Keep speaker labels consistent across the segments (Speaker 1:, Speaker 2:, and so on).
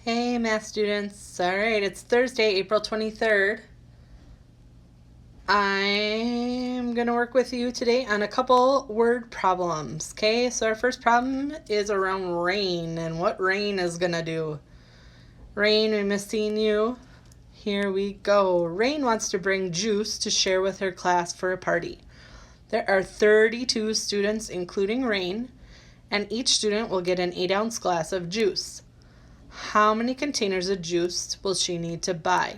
Speaker 1: Hey math students. All right, it's Thursday, April 23rd. I'm going to work with you today on a couple word problems. Okay, so our first problem is around rain and what rain is going to do. Rain, we miss seeing you. Here we go. Rain wants to bring juice to share with her class for a party. There are 32 students, including Rain, and each student will get an 8-ounce glass of juice. How many containers of juice will she need to buy?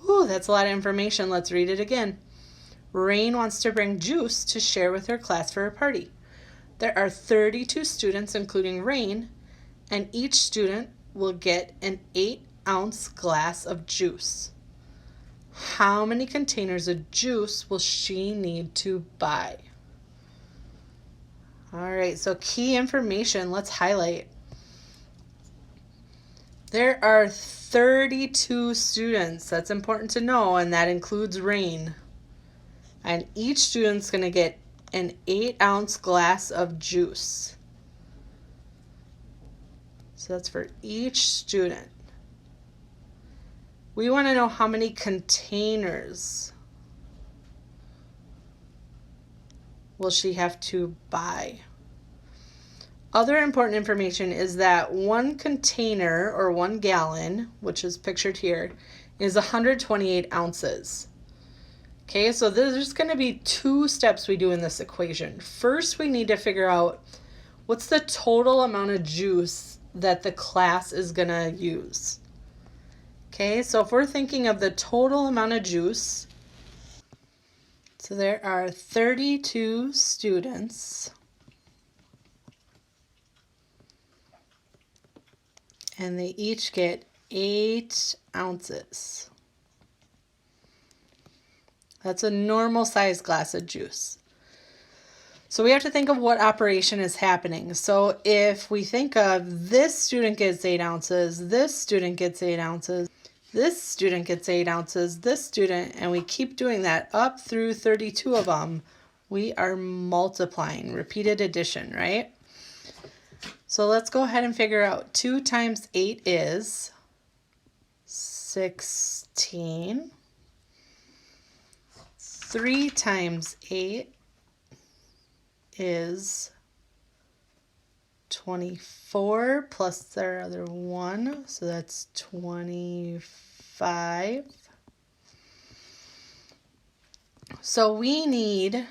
Speaker 1: Ooh, that's a lot of information. Let's read it again. Rain wants to bring juice to share with her class for a party. There are 32 students, including Rain, and each student will get an 8-ounce glass of juice. How many containers of juice will she need to buy? All right, so key information, let's highlight. There are 32 students. That's important to know, and that includes Rain. And each student's going to get an 8-ounce glass of juice. So that's for each student. We want to know how many containers will she have to buy. Other important information is that 1 container or 1 gallon, which is pictured here, is 128 ounces. Okay, so there's going to be 2 steps we do in this equation. First, we need to figure out what's the total amount of juice that the class is going to use. Okay, so if we're thinking of the total amount of juice, so there are 32 students, and they each get 8 ounces. That's a normal size glass of juice. So we have to think of what operation is happening. So if we think of this student gets 8 ounces, this student gets 8 ounces, this student gets 8 ounces, this student, and we keep doing that up through 32 of them, we are multiplying, repeated addition, right? So let's go ahead and figure out 2 times 8 is 16. 3 times 8 is 24 plus their other 1, so that's 25. So we need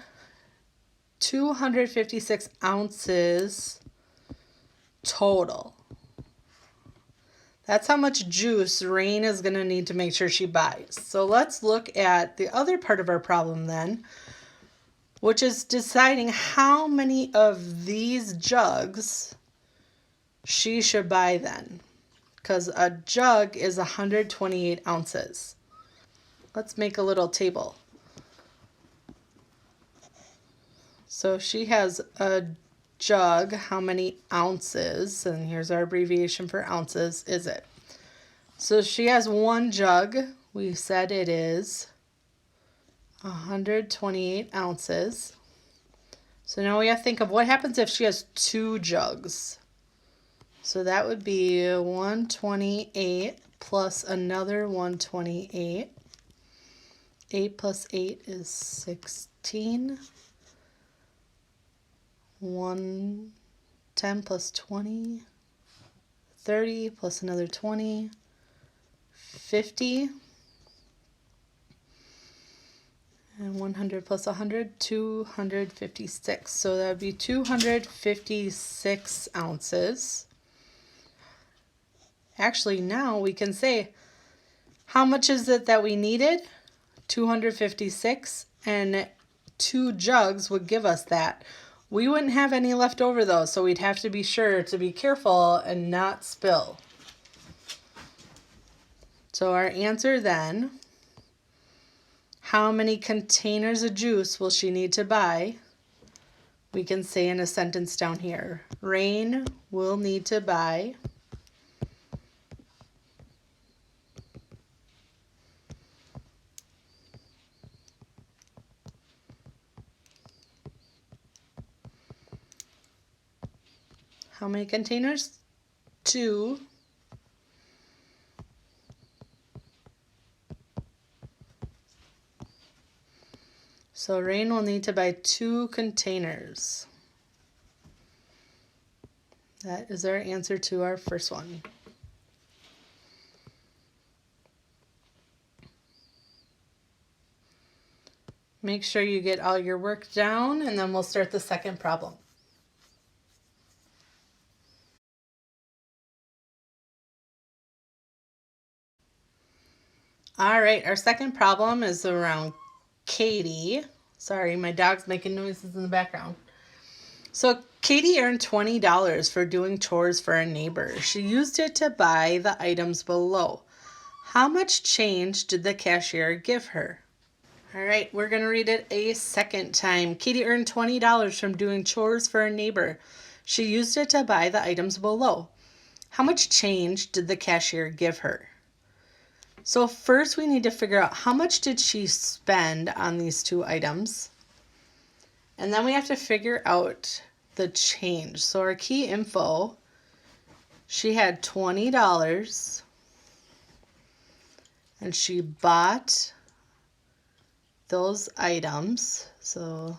Speaker 1: 256 ounces total. That's how much juice Rain is going to need to make sure she buys. So let's look at the other part of our problem then, which is deciding how many of these jugs she should buy then, because a jug is 128 ounces. Let's make a little table. So if she has a jug, how many ounces, and here's our abbreviation for ounces, is it? So she has 1 jug. We said it is 128 ounces. So now we have to think of what happens if she has 2 jugs. So that would be 128 plus another 128. 8 plus 8 is 16. 10 plus 20, 30 plus another 20, 50, and 100 plus 100, 256. So that would be 256 ounces. Actually, now we can say, how much is it that we needed? 256, and 2 jugs would give us that. We wouldn't have any left over though, so we'd have to be sure to be careful and not spill. So our answer then, how many containers of juice will she need to buy? We can say in a sentence down here, Rain will need to buy how many containers? 2 So Rain will need to buy 2 containers. That is our answer to our first one. Make sure you get all your work down, and then we'll start the second problem. All right, our second problem is around Katie. Sorry, my dog's making noises in the background. So Katie earned $20 for doing chores for a neighbor. She used it to buy the items below. How much change did the cashier give her? All right, we're going to read it a second time. Katie earned $20 from doing chores for a neighbor. She used it to buy the items below. How much change did the cashier give her? So first we need to figure out how much did she spend on these 2 items. And then we have to figure out the change. So our key info, she had $20 and she bought those items. So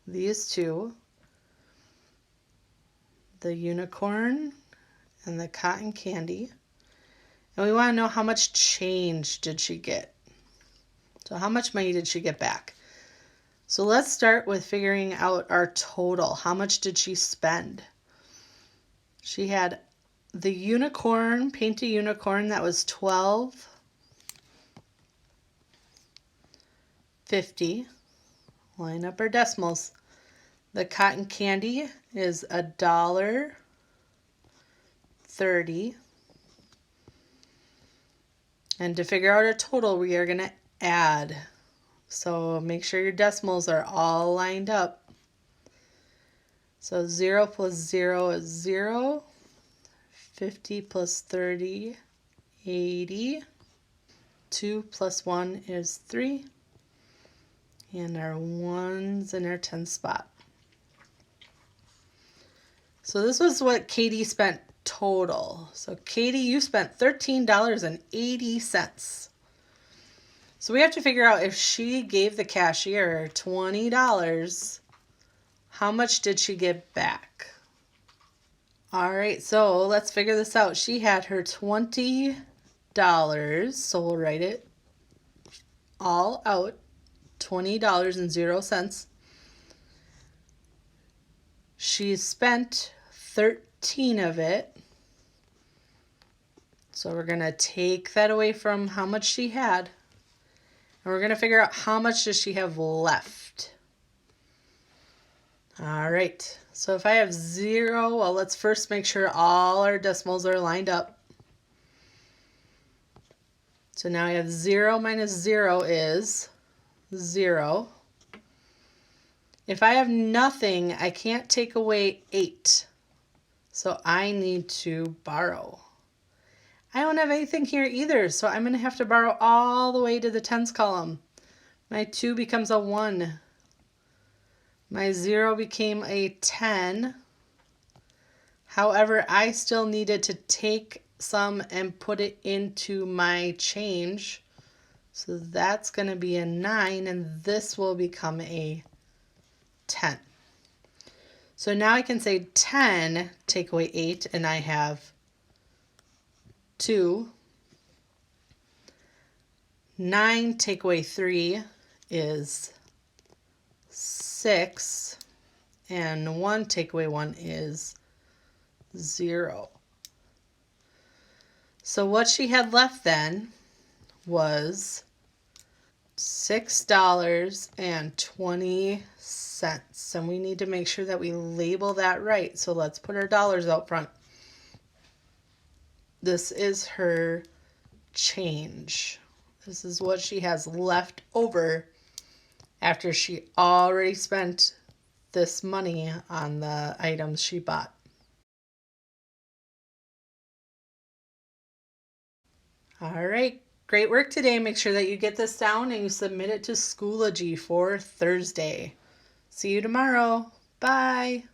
Speaker 1: these 2, the unicorn and the cotton candy. And we want to know how much change did she get. So how much money did she get back? So let's start with figuring out our total. How much did she spend? She had the unicorn, paint a unicorn, that was $12.50. Line up our decimals. The cotton candy is $1.30. And to figure out our total, we are going to add. So make sure your decimals are all lined up. So 0 plus 0 is 0. 50 plus 30, 80. 2 plus 1 is 3. And our 1's in our 10th spot. So this was what Katie spent total. So Katie, you spent $13.80. So we have to figure out if she gave the cashier $20, how much did she get back? All right, so let's figure this out. She had her $20, so we'll write it all out, $20.00. She spent 13 of it. So we're going to take that away from how much she had. And we're going to figure out how much does she have left. All right. So if I have 0, well, let's first make sure all our decimals are lined up. So now I have 0 minus 0 is 0. If I have nothing, I can't take away 8. So I need to borrow. I don't have anything here either, so I'm going to have to borrow all the way to the tens column. My 2 becomes a 1. My 0 became a 10. However, I still needed to take some and put it into my change. So that's going to be a 9, and this will become a 10. So now I can say 10, take away 8, and I have 2. 9 take away 3 is 6. And 1 take away 1 is 0. So what she had left then was $6.20. And we need to make sure that we label that right. So let's put our dollars out front. This is her change. This is what she has left over after she already spent this money on the items she bought. All right, great work today. Make sure that you get this down and you submit it to Schoology for Thursday. See you tomorrow. Bye.